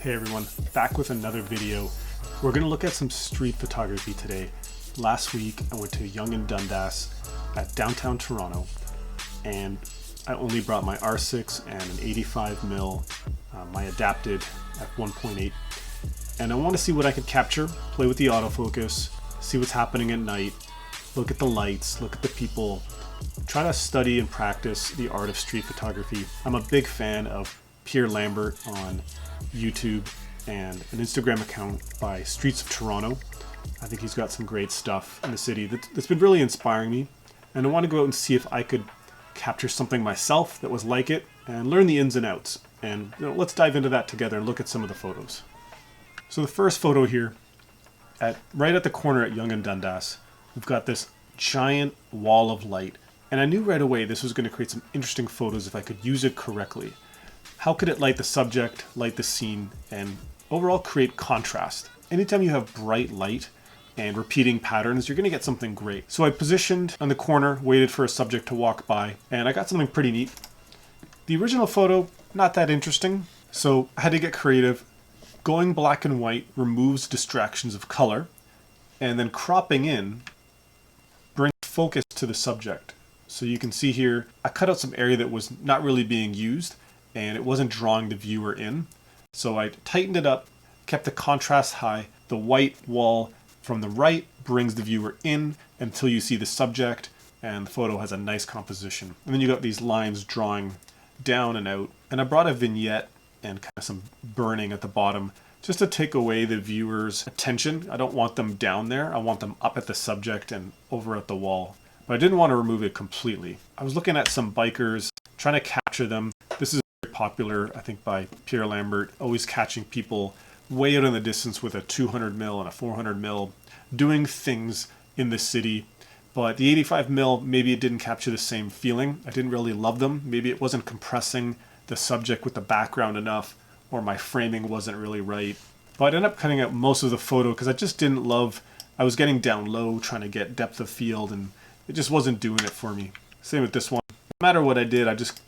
Hey everyone, back with another video. We're going to look at some street photography today. Last week I went to Yonge and Dundas at downtown Toronto, and I only brought my R6 and an 85mm, my adapted at 1.8, and I want to see what I could capture, play with the autofocus, see what's happening at night, look at the lights, look at the people, try to study and practice the art of street photography. I'm a big fan of Pierre Lambert on YouTube and an Instagram account by Streets of Toronto. I think he's got some great stuff in the city that's been really inspiring me, and I want to go out and see if I could capture something myself that was like it and learn the ins and outs. And let's dive into that together and look at some of the photos. So the first photo here, right at the corner at Yonge and Dundas, we've got this giant wall of light, and I knew right away this was going to create some interesting photos if I could use it correctly. How could it light the subject, light the scene, and overall create contrast? Anytime you have bright light and repeating patterns, you're going to get something great. So I positioned on the corner, waited for a subject to walk by, and I got something pretty neat. The original photo, not that interesting, so I had to get creative. Going black and white removes distractions of color, and then cropping in brings focus to the subject. So you can see here, I cut out some area that was not really being used, and it wasn't drawing the viewer in. So I tightened it up, kept the contrast high. The white wall from the right brings the viewer in until you see the subject, and the photo has a nice composition. And then you got these lines drawing down and out. And I brought a vignette and kind of some burning at the bottom just to take away the viewer's attention. I don't want them down there. I want them up at the subject and over at the wall. But I didn't want to remove it completely. I was looking at some bikers, trying to capture them. This is popular, I think, by Pierre Lambert, always catching people way out in the distance with a 200mm and a 400mm doing things in the city. But the 85mm, maybe it didn't capture the same feeling. I didn't really love them. Maybe it wasn't compressing the subject with the background enough, or my framing wasn't really right. But I ended up cutting out most of the photo because I just didn't love, I was getting down low trying to get depth of field, and it just wasn't doing it for me. Same with this one. No matter what I did, I just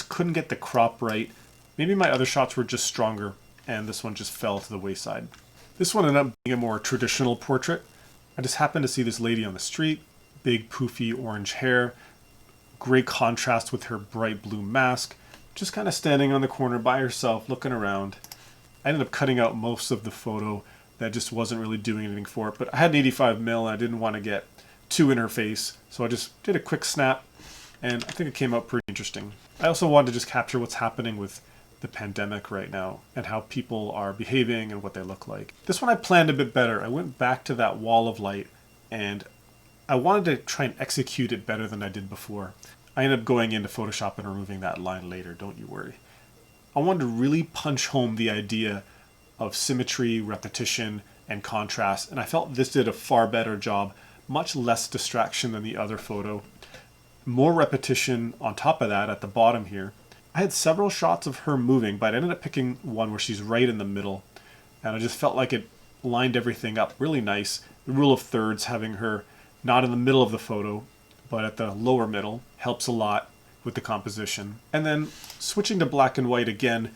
couldn't get the crop right. Maybe my other shots were just stronger, and this one just fell to the wayside. This one ended up being a more traditional portrait. I just happened to see this lady on the street, big poofy orange hair, great contrast with her bright blue mask, just kind of standing on the corner by herself, looking around. I ended up cutting out most of the photo that just wasn't really doing anything for it, but I had an 85mm and I didn't want to get too in her face, so I just did a quick snap, and I think it came out pretty interesting. I also wanted to just capture what's happening with the pandemic right now and how people are behaving and what they look like. This one I planned a bit better. I went back to that wall of light and I wanted to try and execute it better than I did before. I ended up going into Photoshop and removing that line later, don't you worry. I wanted to really punch home the idea of symmetry, repetition, and contrast, and I felt this did a far better job, much less distraction than the other photo. More repetition on top of that at the bottom here. I had several shots of her moving, but I ended up picking one where she's right in the middle, and I just felt like it lined everything up really nice. The rule of thirds, having her not in the middle of the photo, but at the lower middle, helps a lot with the composition. And then switching to black and white again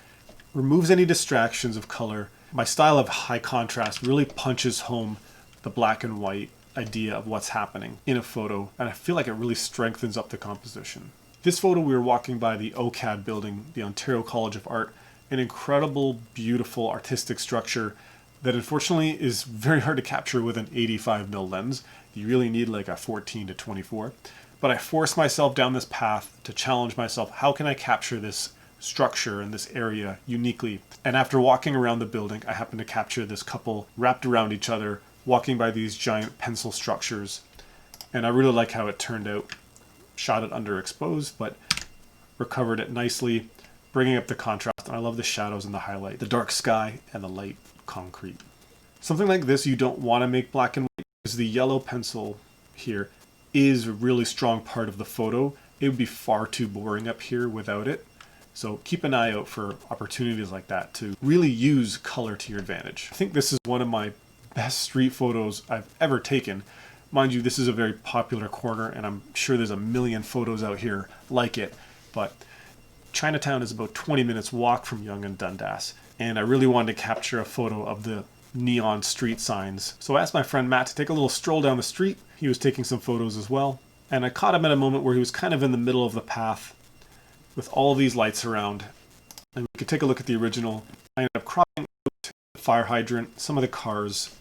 removes any distractions of color. My style of high contrast really punches home the black and white idea of what's happening in a photo, and I feel like it really strengthens up the composition. This photo, we were walking by the OCAD building, the Ontario College of Art, an incredible, beautiful artistic structure that unfortunately is very hard to capture with an 85mm lens. You really need like a 14 to 24. But I forced myself down this path to challenge myself. How can I capture this structure in this area uniquely? And after walking around the building, I happened to capture this couple wrapped around each other, walking by these giant pencil structures, and I really like how it turned out. Shot it underexposed, but recovered it nicely, bringing up the contrast, and I love the shadows and the highlight, the dark sky and the light concrete. Something like this you don't want to make black and white, because the yellow pencil here is a really strong part of the photo. It would be far too boring up here without it. So keep an eye out for opportunities like that to really use color to your advantage. I think this is one of my best street photos I've ever taken. Mind you, this is a very popular corner, and I'm sure there's a million photos out here like it, but Chinatown is about 20 minutes walk from Yonge and Dundas, and I really wanted to capture a photo of the neon street signs. So I asked my friend Matt to take a little stroll down the street. He was taking some photos as well, and I caught him at a moment where he was kind of in the middle of the path with all of these lights around. And we could take a look at the original. I ended up cropping out the fire hydrant, some of the cars,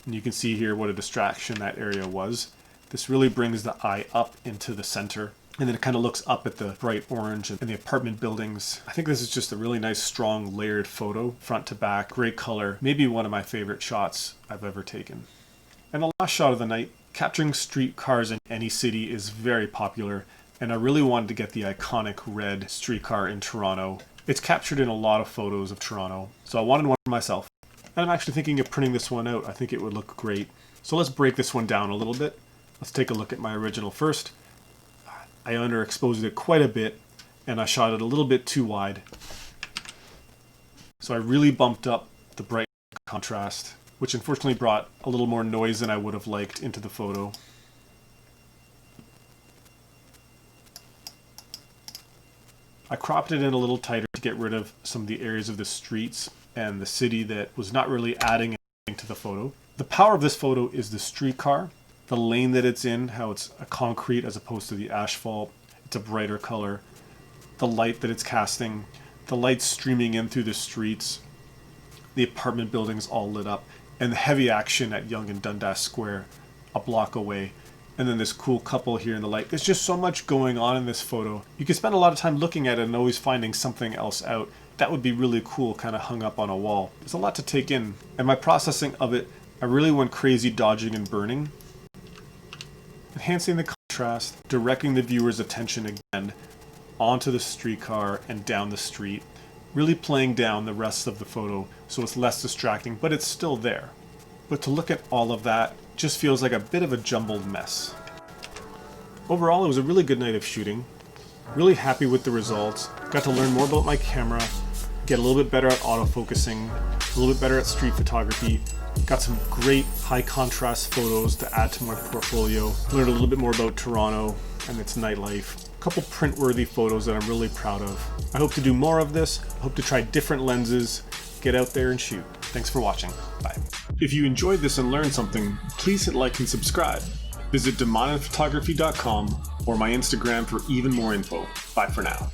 and you can see here what a distraction that area was. This really brings the eye up into the center, and then it kind of looks up at the bright orange and the apartment buildings. I think this is just a really nice, strong, layered photo, front to back, great color, maybe one of my favorite shots I've ever taken. And the last shot of the night, capturing street cars in any city is very popular, and I really wanted to get the iconic red streetcar in Toronto. It's captured in a lot of photos of Toronto, so I wanted one for myself. And I'm actually thinking of printing this one out. I think it would look great. So let's break this one down a little bit. Let's take a look at my original first. I underexposed it quite a bit, and I shot it a little bit too wide. So I really bumped up the bright contrast, which unfortunately brought a little more noise than I would have liked into the photo. I cropped it in a little tighter to get rid of some of the areas of the streets and the city that was not really adding anything to the photo. The power of this photo is the streetcar, the lane that it's in, how it's a concrete as opposed to the asphalt. It's a brighter color. The light that it's casting, the light streaming in through the streets, the apartment buildings all lit up, and the heavy action at Yonge and Dundas Square a block away. And then this cool couple here in the light. There's just so much going on in this photo. You can spend a lot of time looking at it and always finding something else out. That would be really cool, kind of hung up on a wall. There's a lot to take in. And my processing of it, I really went crazy dodging and burning. Enhancing the contrast, directing the viewer's attention again onto the streetcar and down the street. Really playing down the rest of the photo so it's less distracting, but it's still there. But to look at all of that just feels like a bit of a jumbled mess. Overall, it was a really good night of shooting. Really happy with the results. Got to learn more about my camera, get a little bit better at autofocusing, a little bit better at street photography. Got some great high contrast photos to add to my portfolio. Learned a little bit more about Toronto and its nightlife. A couple print-worthy photos that I'm really proud of. I hope to do more of this. I hope to try different lenses, get out there and shoot. Thanks for watching. Bye. If you enjoyed this and learned something, please hit like and subscribe. Visit demaninphotography.com or my Instagram for even more info. Bye for now.